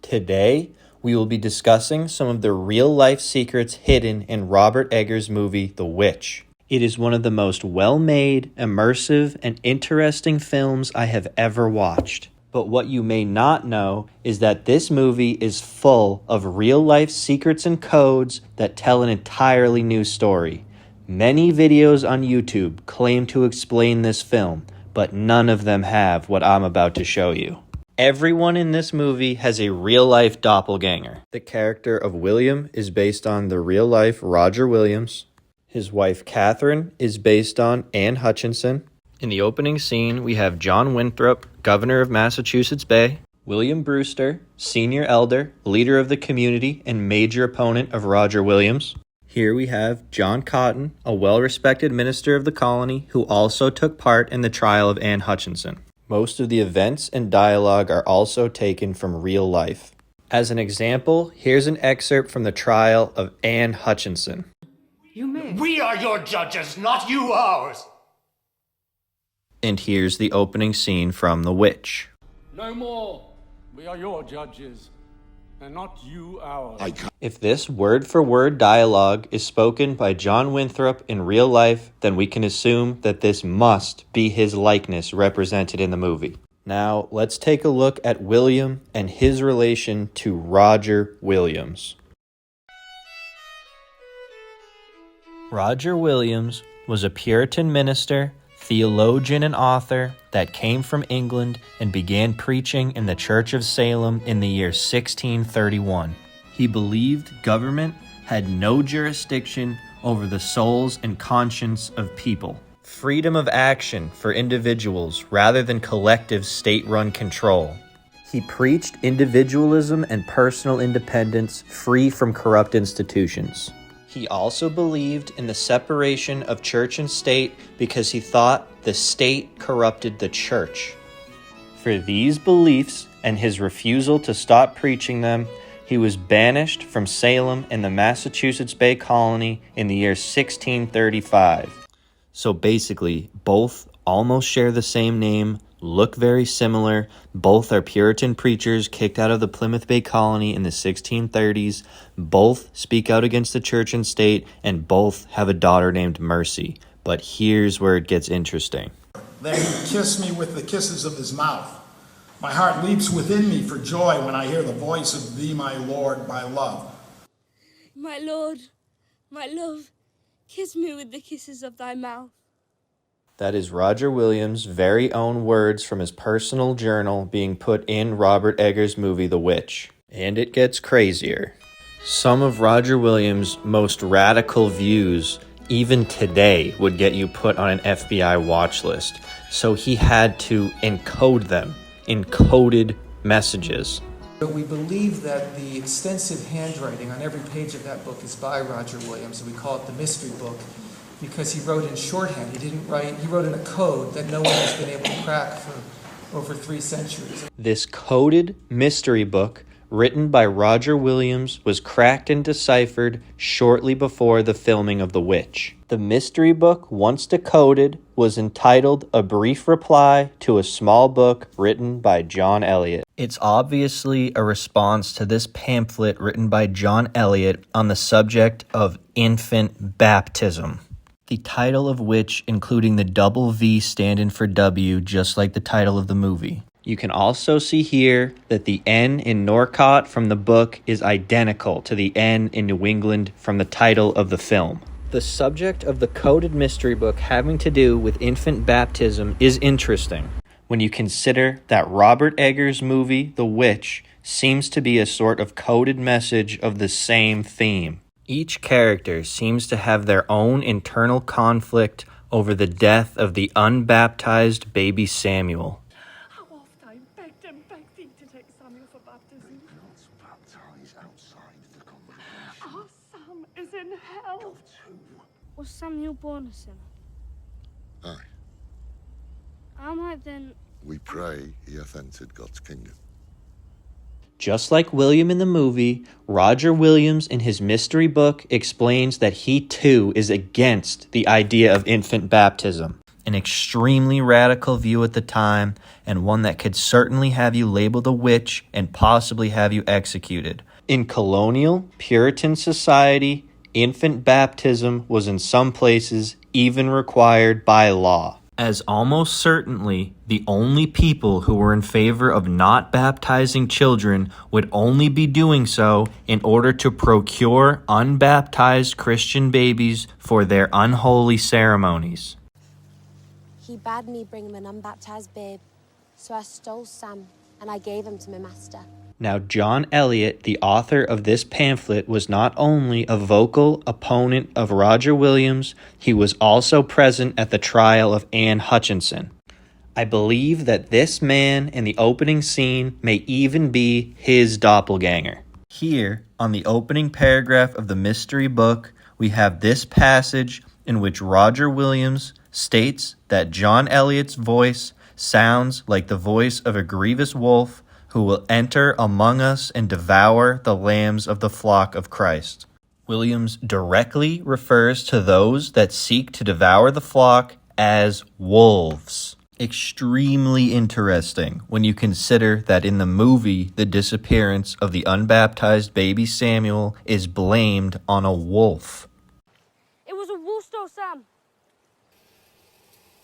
Today, we will be discussing some of the real-life secrets hidden in Robert Eggers' movie, The Witch. It is one of the most well-made, immersive, and interesting films I have ever watched. But what you may not know is that this movie is full of real-life secrets and codes that tell an entirely new story. Many videos on YouTube claim to explain this film, but none of them have what I'm about to show you. Everyone in this movie has a real-life doppelganger. The character of William is based on the real-life Roger Williams. His wife Catherine is based on Anne Hutchinson. In the opening scene, we have John Winthrop, governor of Massachusetts Bay, William Brewster, senior elder, leader of the community, and major opponent of Roger Williams. Here we have John Cotton, a well-respected minister of the colony who also took part in the trial of Anne Hutchinson. Most of the events and dialogue are also taken from real life. As an example, here's an excerpt from the trial of Anne Hutchinson. You may. We are your judges, not you ours. And here's the opening scene from The Witch. No more. We are your judges, and not you ours. If this word-for-word dialogue is spoken by John Winthrop in real life, then we can assume that this must be his likeness represented in the movie. Now, let's take a look at William and his relation to Roger Williams. Roger Williams was a Puritan minister, theologian, and author that came from England and began preaching in the Church of Salem in the year 1631. He believed government had no jurisdiction over the souls and conscience of people. Freedom of action for individuals rather than collective state-run control. He preached individualism and personal independence free from corrupt institutions. He also believed in the separation of church and state because he thought the state corrupted the church. For these beliefs and his refusal to stop preaching them, he was banished from Salem and the Massachusetts Bay Colony in the year 1635. So basically, both almost share the same name, look very similar, both are Puritan preachers kicked out of the Plymouth Bay Colony in the 1630s, both speak out against the church and state, and both have a daughter named Mercy. But here's where it gets interesting. Then he kissed me with the kisses of his mouth. My heart leaps within me for joy when I hear the voice of thee, my Lord, my love. My Lord, my love, kiss me with the kisses of thy mouth. That is Roger Williams' very own words from his personal journal being put in Robert Eggers' movie, The Witch. And it gets crazier. Some of Roger Williams' most radical views, even today, would get you put on an FBI watch list. So he had to encode them, encoded messages. But we believe that the extensive handwriting on every page of that book is by Roger Williams, and we call it the mystery book, because he wrote in shorthand. He wrote in a code that no one has been able to crack for over 3 centuries. This coded mystery book, written by Roger Williams, was cracked and deciphered shortly before the filming of The Witch. The mystery book, once decoded, was entitled A Brief Reply to a Small Book written by John Eliot. It's obviously a response to this pamphlet written by John Eliot on the subject of infant baptism. The title of which, including the double V standing for W, just like the title of the movie. You can also see here that the N in Norcott from the book is identical to the N in New England from the title of the film. The subject of the coded mystery book having to do with infant baptism is interesting when you consider that Robert Eggers' movie, The Witch, seems to be a sort of coded message of the same theme. Each character seems to have their own internal conflict over the death of the unbaptized baby Samuel. How oft I begged thee to take Samuel for baptism. Do not baptize outside the congregation. Our Sam is in hell. Go to. Was Samuel born a sinner? Aye. How might then... We pray he hath entered God's kingdom. Just like William in the movie, Roger Williams in his mystery book explains that he too is against the idea of infant baptism. an extremely radical view at the time, and one that could certainly have you labeled a witch and possibly have you executed. In colonial Puritan society, infant baptism was in some places even required by law, as almost certainly the only people who were in favor of not baptizing children would only be doing so in order to procure unbaptized Christian babies for their unholy ceremonies. He bade me bring him an unbaptized babe, so I stole Sam and I gave him to my master. Now, John Eliot, the author of this pamphlet, was not only a vocal opponent of Roger Williams, he was also present at the trial of Anne Hutchinson. I believe that this man in the opening scene may even be his doppelganger. Here, on the opening paragraph of the mystery book, we have this passage in which Roger Williams states that John Eliot's voice sounds like the voice of a grievous wolf who will enter among us and devour the lambs of the flock of Christ. Williams directly refers to those that seek to devour the flock as wolves. Extremely interesting when you consider that in the movie, the disappearance of the unbaptized baby Samuel is blamed on a wolf. It was a wolf stole Sam.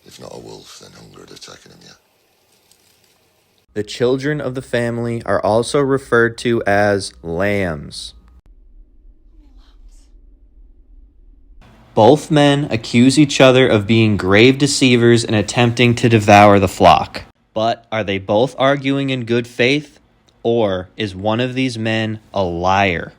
If not a wolf, then hunger had taken him yet. The children of the family are also referred to as lambs. Both men accuse each other of being grave deceivers and attempting to devour the flock. But are they both arguing in good faith? Or is one of these men a liar?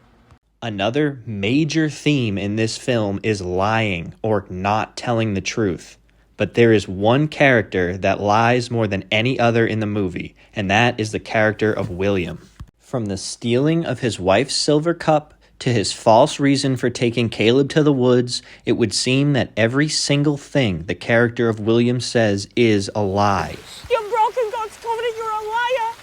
Another major theme in this film is lying or not telling the truth. But there is one character that lies more than any other in the movie, and that is the character of William. From the stealing of his wife's silver cup to his false reason for taking Caleb to the woods, it would seem that every single thing the character of William says is a lie. You've broken God's covenant, you're a liar.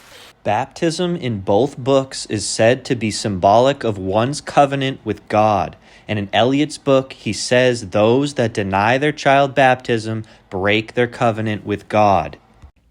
Baptism in both books is said to be symbolic of one's covenant with God. And in Eliot's book, he says those that deny their child baptism break their covenant with God.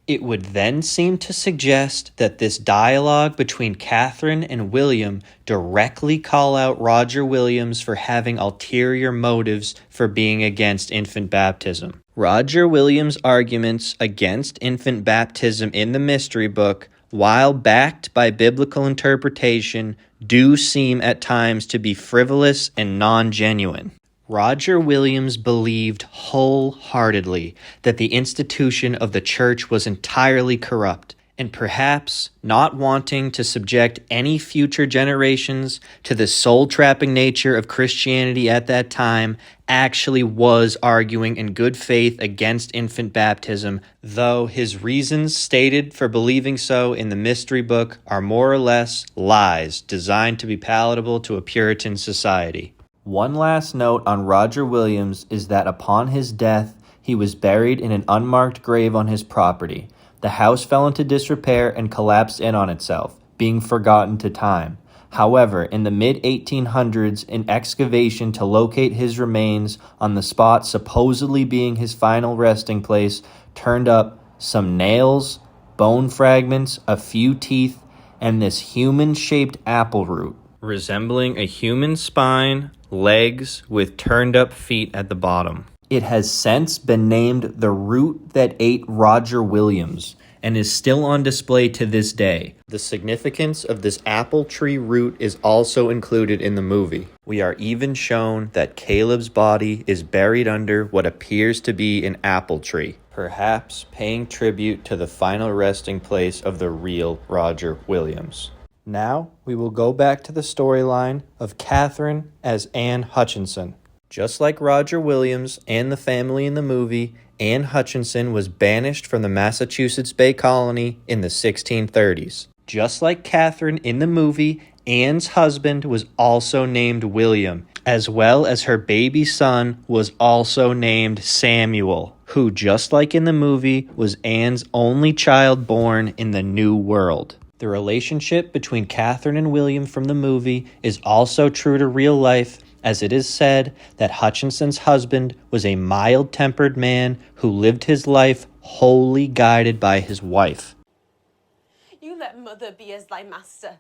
It would then seem to suggest that this dialogue between Catherine and William directly call out Roger Williams for having ulterior motives for being against infant baptism. Roger Williams' arguments against infant baptism in the mystery book, while backed by biblical interpretation, do seem at times to be frivolous and non-genuine. Roger Williams believed wholeheartedly that the institution of the church was entirely corrupt, and perhaps not wanting to subject any future generations to the soul-trapping nature of Christianity at that time, actually was arguing in good faith against infant baptism, though his reasons stated for believing so in the mystery book are more or less lies designed to be palatable to a Puritan society. One last note on Roger Williams is that upon his death, he was buried in an unmarked grave on his property. The house fell into disrepair and collapsed in on itself, being forgotten to time. However, in the mid-1800s, an excavation to locate his remains on the spot supposedly being his final resting place turned up some nails, bone fragments, a few teeth, and this human-shaped apple root, resembling a human spine, legs with turned-up feet at the bottom. It has since been named the root that ate Roger Williams and is still on display to this day. The significance of this apple tree root is also included in the movie. We are even shown that Caleb's body is buried under what appears to be an apple tree, perhaps paying tribute to the final resting place of the real Roger Williams. Now, we will go back to the storyline of Catherine as Anne Hutchinson. Just like Roger Williams and the family in the movie, Anne Hutchinson was banished from the Massachusetts Bay Colony in the 1630s. Just like Catherine in the movie, Anne's husband was also named William, as well as her baby son was also named Samuel, who, just like in the movie, was Anne's only child born in the New World. The relationship between Catherine and William from the movie is also true to real life, as it is said that Hutchinson's husband was a mild-tempered man who lived his life wholly guided by his wife. You let mother be as thy master.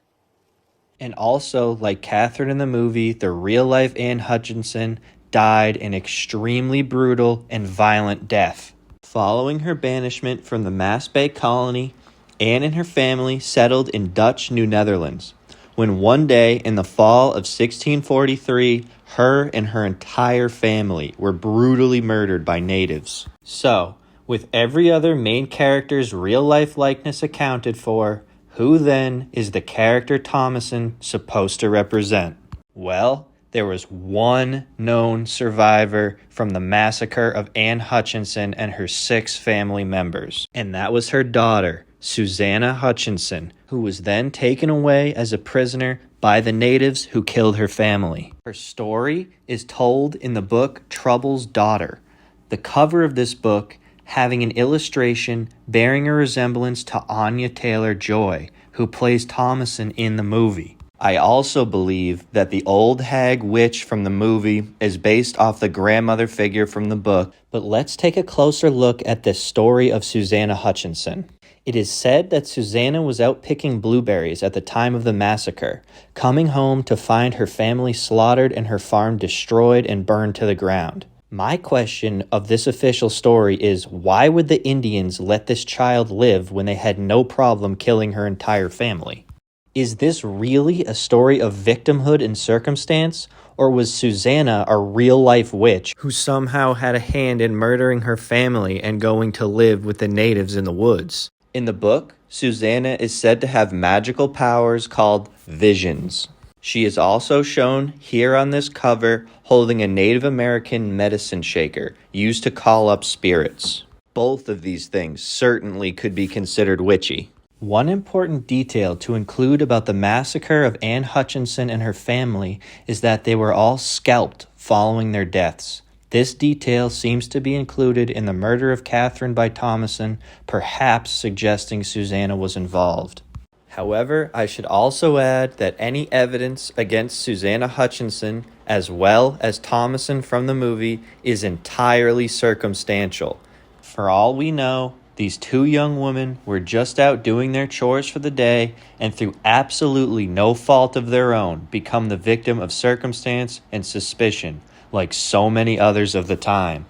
And also, like Catherine in the movie, the real-life Anne Hutchinson died an extremely brutal and violent death. Following her banishment from the Mass Bay colony, Anne and her family settled in Dutch New Netherlands, when one day in the fall of 1643, her and her entire family were brutally murdered by natives. So, with every other main character's real-life likeness accounted for, who then is the character Thomason supposed to represent? Well, there was one known survivor from the massacre of Anne Hutchinson and her 6 family members, and that was her daughter, Susanna Hutchinson, who was then taken away as a prisoner by the natives who killed her family. Her story is told in the book Trouble's Daughter. The cover of this book having an illustration bearing a resemblance to Anya Taylor-Joy, who plays Thomason in the movie. I also believe that the old hag witch from the movie is based off the grandmother figure from the book, but let's take a closer look at this story of Susanna Hutchinson. It is said that Susanna was out picking blueberries at the time of the massacre, coming home to find her family slaughtered and her farm destroyed and burned to the ground. My question of this official story is, why would the Indians let this child live when they had no problem killing her entire family? Is this really a story of victimhood and circumstance, or was Susanna a real-life witch who somehow had a hand in murdering her family and going to live with the natives in the woods? In the book, Susanna is said to have magical powers called visions. She is also shown here on this cover holding a Native American medicine shaker used to call up spirits. Both of these things certainly could be considered witchy. One important detail to include about the massacre of Anne Hutchinson and her family is that they were all scalped following their deaths. This detail seems to be included in the murder of Catherine by Thomason, perhaps suggesting Susanna was involved. However, I should also add that any evidence against Susanna Hutchinson, as well as Thomason from the movie, is entirely circumstantial. For all we know, these 2 young women were just out doing their chores for the day and through absolutely no fault of their own become the victim of circumstance and suspicion, like so many others of the time.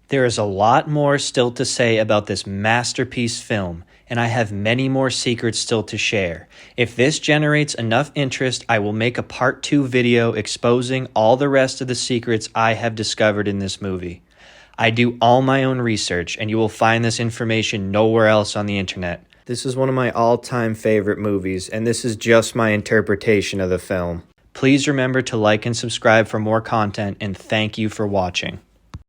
There is a lot more still to say about this masterpiece film, and I have many more secrets still to share. If this generates enough interest, I will make a part 2 video exposing all the rest of the secrets I have discovered in this movie. I do all my own research, and you will find this information nowhere else on the internet. This is one of my all-time favorite movies, and this is just my interpretation of the film. Please remember to like and subscribe for more content, and thank you for watching.